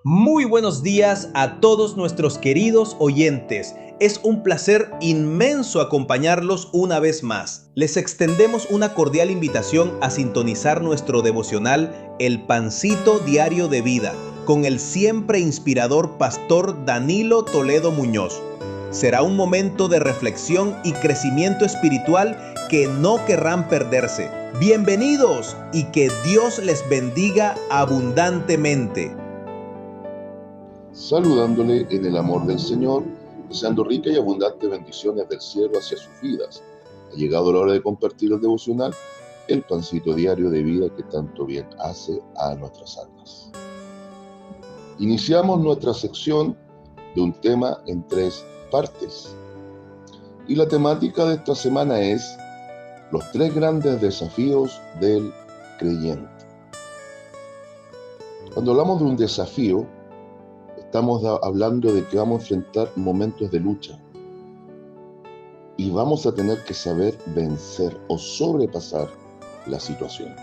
Muy buenos días a todos nuestros queridos oyentes. Es un placer inmenso acompañarlos una vez más. Les extendemos una cordial invitación a sintonizar nuestro devocional El Pancito Diario de Vida con el siempre inspirador pastor Danilo Toledo Muñoz. Será un momento de reflexión y crecimiento espiritual que no querrán perderse. Bienvenidos y que Dios les bendiga abundantemente. Saludándole en el amor del Señor, deseando rica y abundante bendiciones del cielo hacia sus vidas. Ha llegado la hora de compartir el devocional, el pancito diario de vida que tanto bien hace a nuestras almas. Iniciamos nuestra sección de un tema en 3 partes. Y la temática de esta semana es los 3 grandes desafíos del creyente. Cuando hablamos de un desafío, estamos hablando de que vamos a enfrentar momentos de lucha y vamos a tener que saber vencer o sobrepasar la situación.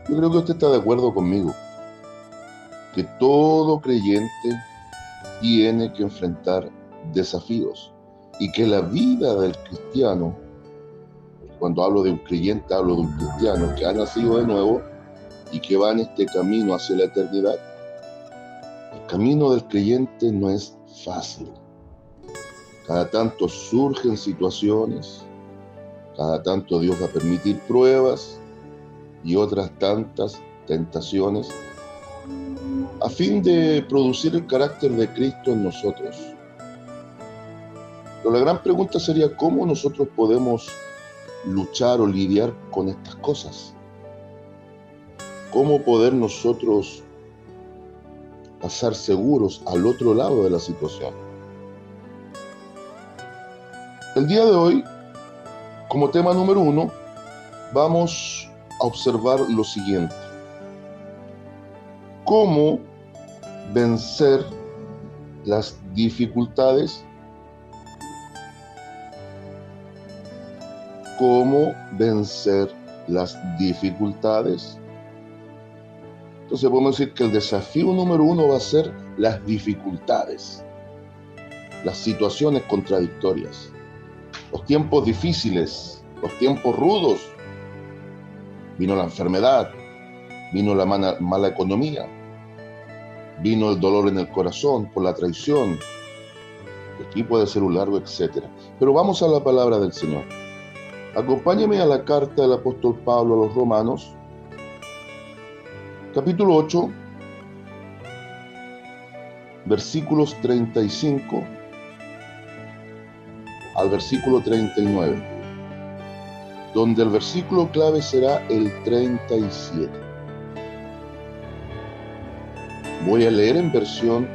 Yo creo que usted está de acuerdo conmigo, que todo creyente tiene que enfrentar desafíos y que la vida del cristiano, cuando hablo de un creyente, hablo de un cristiano que ha nacido de nuevo y que va en este camino hacia la eternidad. El camino del creyente no es fácil. Cada tanto surgen situaciones, cada tanto Dios va a permitir pruebas y otras tantas tentaciones a fin de producir el carácter de Cristo en nosotros. Pero la gran pregunta sería cómo nosotros podemos luchar o lidiar con estas cosas. ¿Cómo poder nosotros pasar seguros al otro lado de la situación? El día de hoy, como tema número 1, vamos a observar lo siguiente. ¿Cómo vencer las dificultades? ¿Cómo vencer las dificultades? Entonces podemos decir que el desafío número 1 va a ser las dificultades, las situaciones contradictorias, los tiempos difíciles, los tiempos rudos. Vino la enfermedad, vino la mala economía, vino el dolor en el corazón por la traición. Aquí puede ser un largo etcétera. Pero vamos a la palabra del Señor. Acompáñeme a la carta del apóstol Pablo a los Romanos, capítulo 8, versículos 35 al versículo 39, donde el versículo clave será el 37. Voy a leer en versión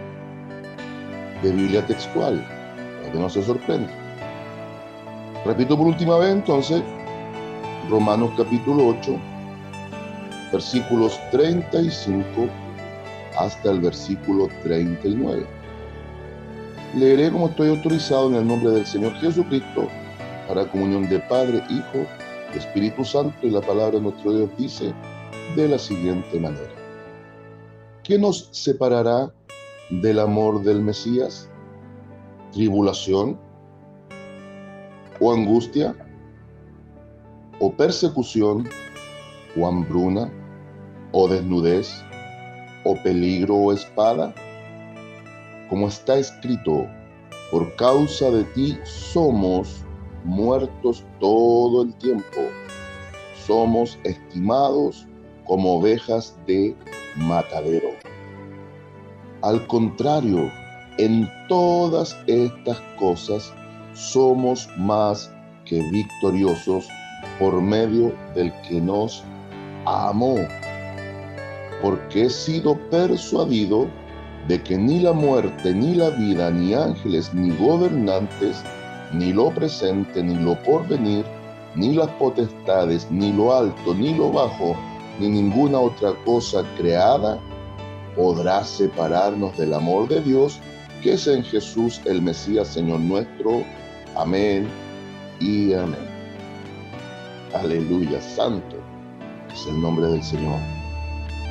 de Biblia textual, para que no se sorprenda. Repito por última vez entonces, Romanos capítulo 8, versículos 35 hasta el versículo 39. Leeré como estoy autorizado en el nombre del Señor Jesucristo, para comunión de Padre, Hijo y Espíritu Santo, y la palabra de nuestro Dios dice de la siguiente manera. ¿Qué nos separará del amor del Mesías? ¿Tribulación? ¿O angustia? ¿O persecución? ¿O hambruna? ¿O desnudez? ¿O peligro o espada? Como está escrito, por causa de ti somos muertos todo el tiempo. Somos estimados como ovejas de matadero. Al contrario, en todas estas cosas somos más que victoriosos por medio del que nos amó. Porque he sido persuadido de que ni la muerte, ni la vida, ni ángeles, ni gobernantes, ni lo presente, ni lo porvenir, ni las potestades, ni lo alto, ni lo bajo, ni ninguna otra cosa creada podrá separarnos del amor de Dios, que es en Jesús el Mesías, Señor nuestro. Amén y amén. Aleluya, santo es el nombre del Señor.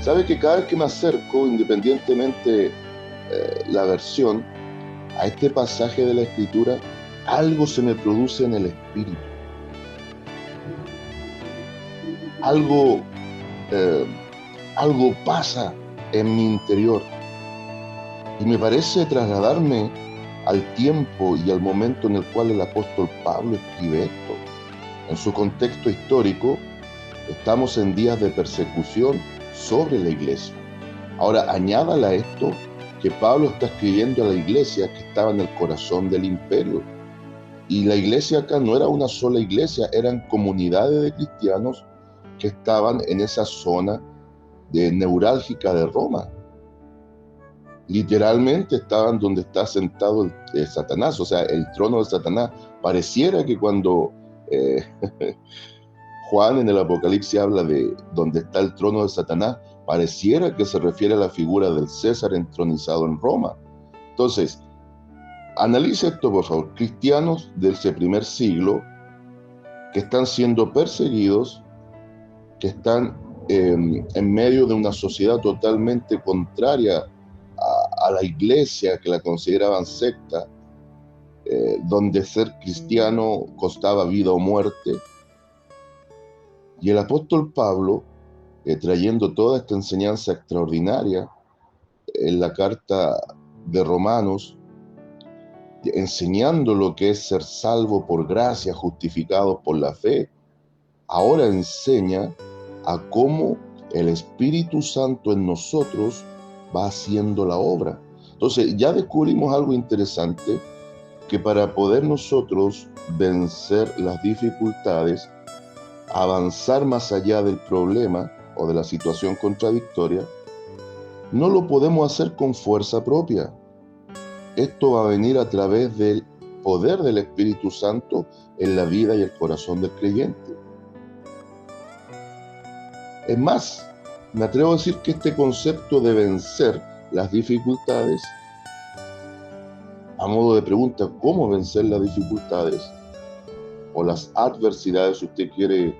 ¿Sabe que cada vez que me acerco, independientemente la versión, a este pasaje de la Escritura, algo se me produce en el espíritu? Algo pasa en mi interior y me parece trasladarme al tiempo y al momento en el cual el apóstol Pablo escribe esto. En su contexto histórico, estamos en días de persecución sobre la iglesia. Ahora, añádale a esto que Pablo está escribiendo a la iglesia que estaba en el corazón del imperio. Y la iglesia acá no era una sola iglesia, eran comunidades de cristianos que estaban en esa zona neurálgica de Roma. Literalmente estaban donde está sentado Satanás, o sea, el trono de Satanás. Pareciera que cuando Juan en el Apocalipsis habla de donde está el trono de Satanás, pareciera que se refiere a la figura del César entronizado en Roma. Entonces, analice esto, por favor. Cristianos de ese primer siglo que están siendo perseguidos, que están en medio de una sociedad totalmente contraria a la iglesia, que la consideraban secta, donde ser cristiano costaba vida o muerte. Y el apóstol Pablo, trayendo toda esta enseñanza extraordinaria en la carta de Romanos, enseñando lo que es ser salvo por gracia, justificado por la fe, ahora enseña a cómo el Espíritu Santo en nosotros va haciendo la obra. Entonces ya descubrimos algo interesante, que para poder nosotros vencer las dificultades, avanzar más allá del problema o de la situación contradictoria, no lo podemos hacer con fuerza propia. Esto va a venir a través del poder del Espíritu Santo en la vida y el corazón del creyente. Es más, me atrevo a decir que este concepto de vencer las dificultades, a modo de pregunta, ¿cómo vencer las dificultades? O las adversidades, si usted quiere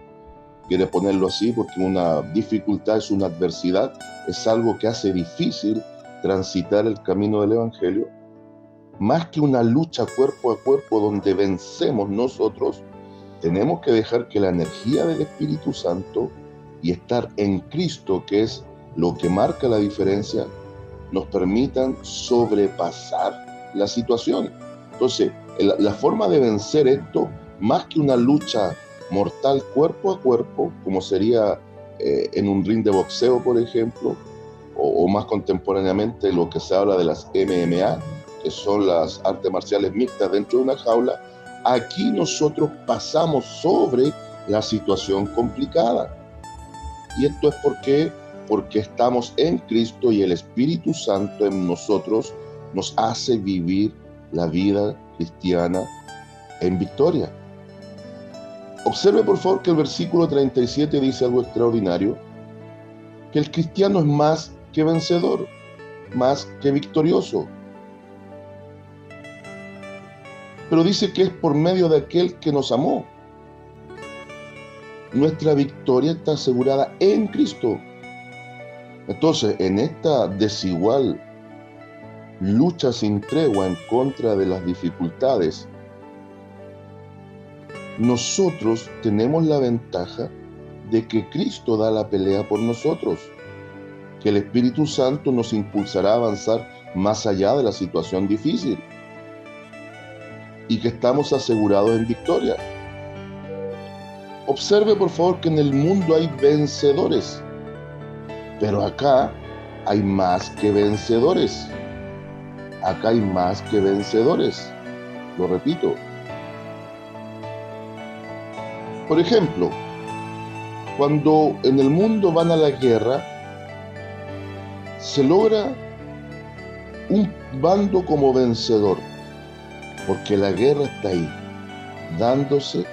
ponerlo así, porque una dificultad es una adversidad, es algo que hace difícil transitar el camino del Evangelio. Más que una lucha cuerpo a cuerpo donde vencemos nosotros, tenemos que dejar que la energía del Espíritu Santo y estar en Cristo, que es lo que marca la diferencia, nos permitan sobrepasar la situación. Entonces, la forma de vencer esto, más que una lucha mortal cuerpo a cuerpo, como sería en un ring de boxeo, por ejemplo, o más contemporáneamente lo que se habla de las MMA, que son las artes marciales mixtas dentro de una jaula, aquí nosotros pasamos sobre la situación complicada. Y esto es porque estamos en Cristo y el Espíritu Santo en nosotros nos hace vivir la vida cristiana en victoria. Observe por favor que el versículo 37 dice algo extraordinario, que el cristiano es más que vencedor, más que victorioso. Pero dice que es por medio de aquel que nos amó. Nuestra victoria está asegurada en Cristo. Entonces, en esta desigual lucha sin tregua en contra de las dificultades, nosotros tenemos la ventaja de que Cristo da la pelea por nosotros, que el Espíritu Santo nos impulsará a avanzar más allá de la situación difícil y que estamos asegurados en victoria. Observe por favor que en el mundo hay vencedores, pero acá hay más que vencedores. Acá hay más que vencedores. Lo repito. Por ejemplo, cuando en el mundo van a la guerra, se logra un bando como vencedor, porque la guerra está ahí, dándose,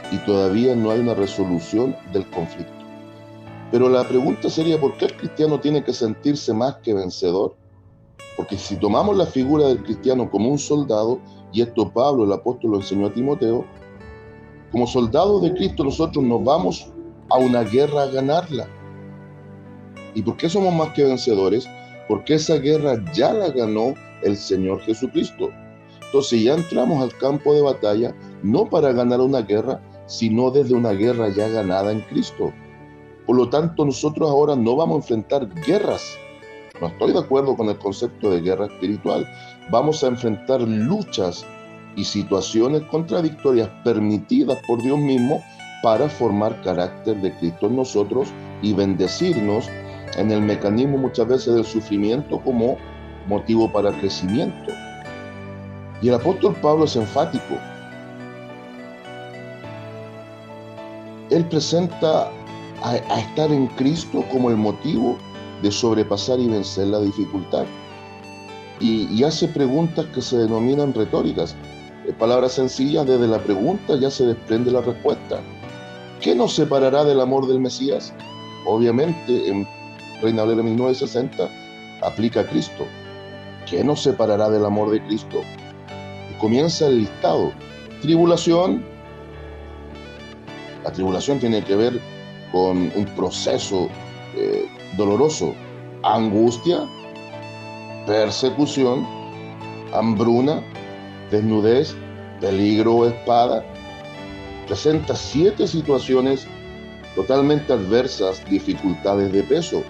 y todavía no hay una resolución del conflicto. Pero la pregunta sería, ¿por qué el cristiano tiene que sentirse más que vencedor? Porque si tomamos la figura del cristiano como un soldado, y esto Pablo, el apóstol, lo enseñó a Timoteo, como soldados de Cristo nosotros nos vamos a una guerra a ganarla. ¿Y por qué somos más que vencedores? Porque esa guerra ya la ganó el Señor Jesucristo. Entonces ya entramos al campo de batalla, no para ganar una guerra, sino desde una guerra ya ganada en Cristo. Por lo tanto, nosotros ahora no vamos a enfrentar guerras. No estoy de acuerdo con el concepto de guerra espiritual. Vamos a enfrentar luchas y situaciones contradictorias permitidas por Dios mismo para formar carácter de Cristo en nosotros y bendecirnos en el mecanismo muchas veces del sufrimiento como motivo para crecimiento. Y el apóstol Pablo es enfático. Él presenta a estar en Cristo como el motivo de sobrepasar y vencer la dificultad. Y hace preguntas que se denominan retóricas. Palabras sencillas, desde la pregunta ya se desprende la respuesta. ¿Qué nos separará del amor del Mesías? Obviamente, en Reina Valera 1960 aplica a Cristo. ¿Qué nos separará del amor de Cristo? Y comienza el listado. Tribulación. La tribulación tiene que ver con un proceso doloroso. Angustia, persecución, hambruna, desnudez, peligro o espada. Presenta 7 situaciones totalmente adversas, dificultades de peso.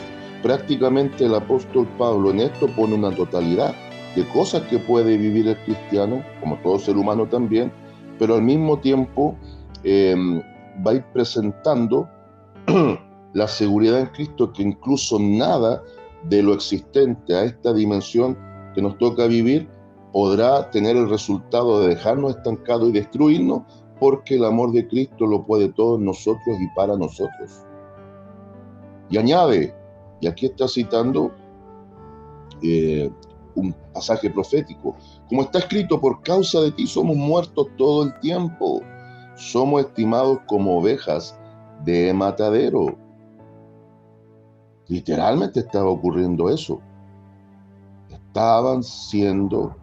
Prácticamente el apóstol Pablo en esto pone una totalidad de cosas que puede vivir el cristiano, como todo ser humano también, pero al mismo tiempo va a ir presentando la seguridad en Cristo, que incluso nada de lo existente a esta dimensión que nos toca vivir podrá tener el resultado de dejarnos estancados y destruirnos, porque el amor de Cristo lo puede todo en nosotros y para nosotros. Y añade, y aquí está citando un pasaje profético, como está escrito, por causa de ti somos muertos todo el tiempo, somos estimados como ovejas de matadero. Literalmente estaba ocurriendo eso. Estaban siendo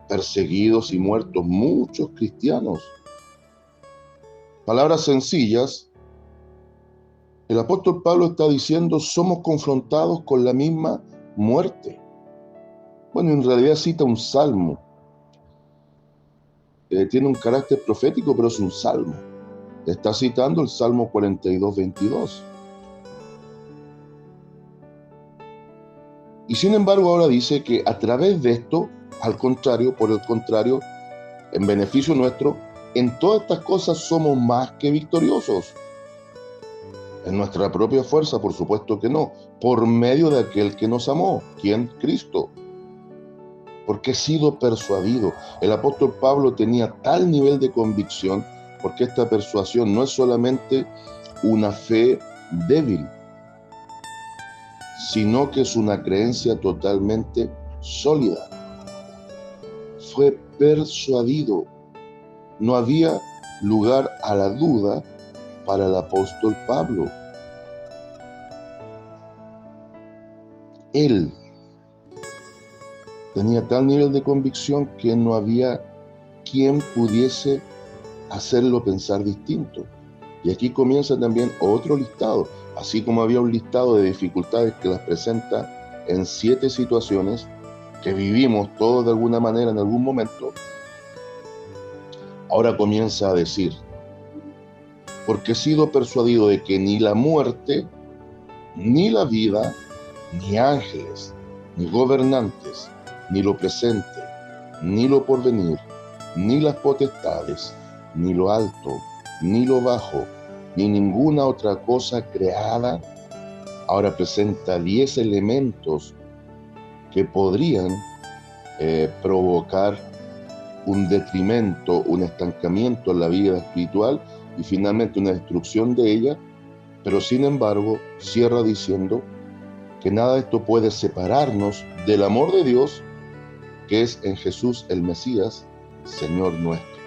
perseguidos y muertos muchos cristianos. Palabras sencillas, el apóstol Pablo está diciendo, somos confrontados con la misma muerte. Bueno, en realidad cita un salmo. Tiene un carácter profético, pero es un salmo. Está citando el Salmo 42, 22. Y sin embargo ahora dice que a través de esto, por el contrario, en beneficio nuestro, en todas estas cosas somos más que victoriosos. En nuestra propia fuerza, por supuesto que no, por medio de aquel que nos amó, ¿quién? Cristo. Porque he sido persuadido. El apóstol Pablo tenía tal nivel de convicción, porque esta persuasión no es solamente una fe débil, sino que es una creencia totalmente sólida. Fue persuadido. No había lugar a la duda para el apóstol Pablo. Él tenía tal nivel de convicción que no había quien pudiese hacerlo pensar distinto. Y aquí comienza también otro listado. Así como había un listado de dificultades que las presenta en 7 situaciones que vivimos todos de alguna manera en algún momento, ahora comienza a decir, porque he sido persuadido de que ni la muerte, ni la vida, ni ángeles, ni gobernantes, ni lo presente, ni lo porvenir, ni las potestades, ni lo alto, ni lo bajo, ni ninguna otra cosa creada. Ahora presenta 10 elementos que podrían provocar un detrimento, un estancamiento en la vida espiritual y finalmente una destrucción de ella, pero sin embargo cierra diciendo que nada de esto puede separarnos del amor de Dios, que es en Jesús el Mesías, Señor nuestro.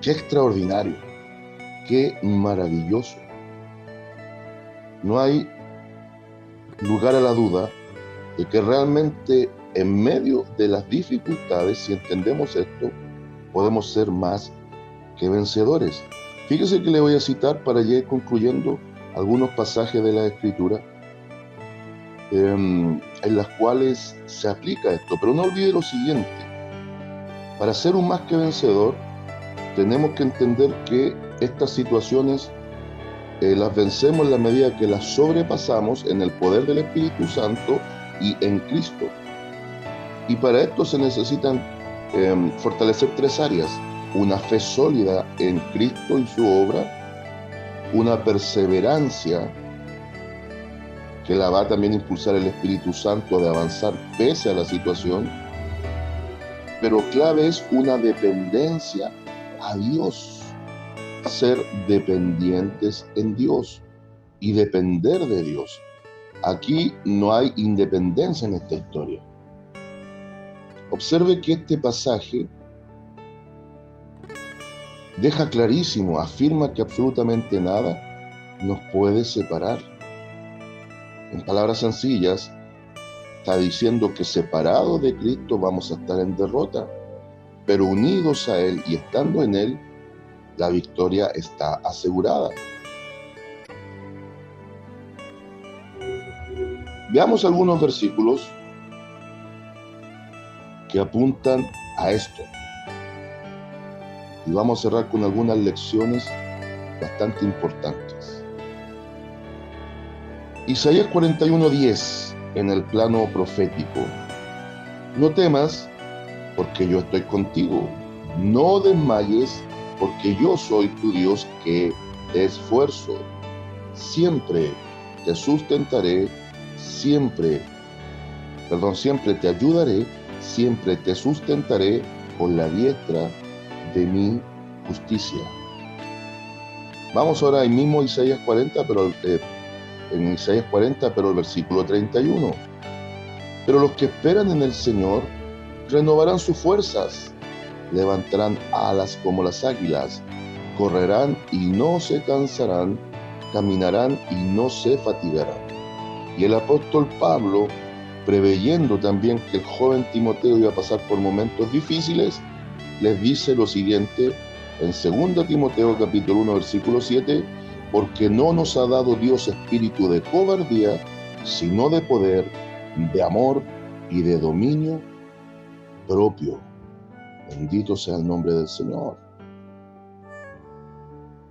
¡Qué extraordinario! ¡Qué maravilloso! No hay lugar a la duda de que realmente en medio de las dificultades, si entendemos esto, podemos ser más que vencedores. Fíjese que le voy a citar para ya ir concluyendo algunos pasajes de la Escritura en las cuales se aplica esto. Pero no olvide lo siguiente: para ser un más que vencedor, tenemos que entender que estas situaciones las vencemos en la medida que las sobrepasamos en el poder del Espíritu Santo y en Cristo. Y para esto se necesitan fortalecer tres áreas: una fe sólida en Cristo y su obra, una perseverancia que la va a también impulsar el Espíritu Santo de avanzar pese a la situación, pero clave es una dependencia a Dios. Ser dependientes en Dios y depender de Dios. Aquí no hay independencia en esta historia. Observe que este pasaje deja clarísimo, afirma que absolutamente nada nos puede separar. En palabras sencillas, está diciendo que separados de Cristo vamos a estar en derrota, pero unidos a Él y estando en Él, la victoria está asegurada. Veamos algunos versículos que apuntan a esto. Y vamos a cerrar con algunas lecciones bastante importantes. Isaías 41:10, en el plano profético. No temas, porque yo estoy contigo. No desmayes, porque yo soy tu Dios que te esfuerzo. Siempre te sustentaré, siempre te ayudaré, siempre te sustentaré con la diestra de mi justicia. Vamos ahora ahí mismo a Isaías 40, pero el versículo 31. Pero los que esperan en el Señor renovarán sus fuerzas, levantarán alas como las águilas, correrán y no se cansarán, caminarán y no se fatigarán. Y el apóstol Pablo, preveyendo también que el joven Timoteo iba a pasar por momentos difíciles, les dice lo siguiente en 2 Timoteo capítulo 1 versículo 7: porque no nos ha dado Dios espíritu de cobardía, sino de poder, de amor y de dominio propio. Bendito sea el nombre del Señor.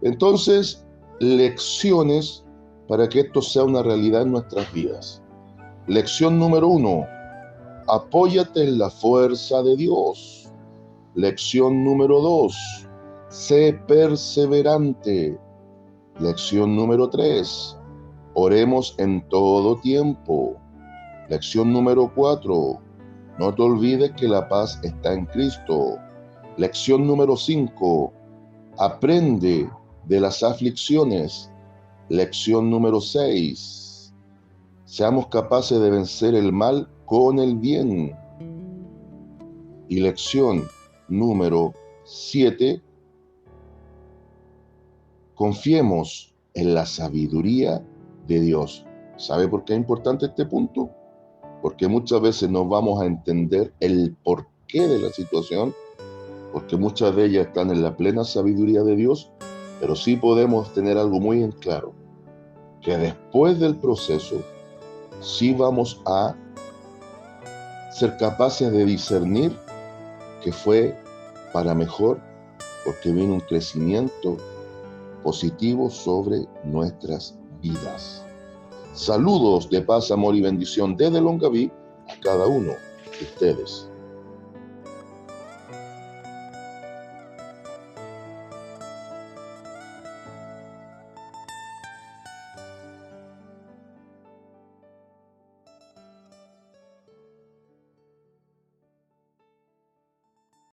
Entonces, lecciones para que esto sea una realidad en nuestras vidas. Lección número 1: apóyate en la fuerza de Dios. Lección número 2: sé perseverante. Lección número 3: oremos en todo tiempo. Lección número 4: no te olvides que la paz está en Cristo. Lección número 5: aprende de las aflicciones. Lección número 6: seamos capaces de vencer el mal con el bien. Y lección número 7: confiemos en la sabiduría de Dios. ¿Sabe por qué es importante este punto? Porque muchas veces no vamos a entender el porqué de la situación, porque muchas de ellas están en la plena sabiduría de Dios, pero sí podemos tener algo muy en claro, que después del proceso sí vamos a ser capaces de discernir que fue para mejor, porque vino un crecimiento positivo sobre nuestras vidas. Saludos de paz, amor y bendición desde Longaví a cada uno de ustedes.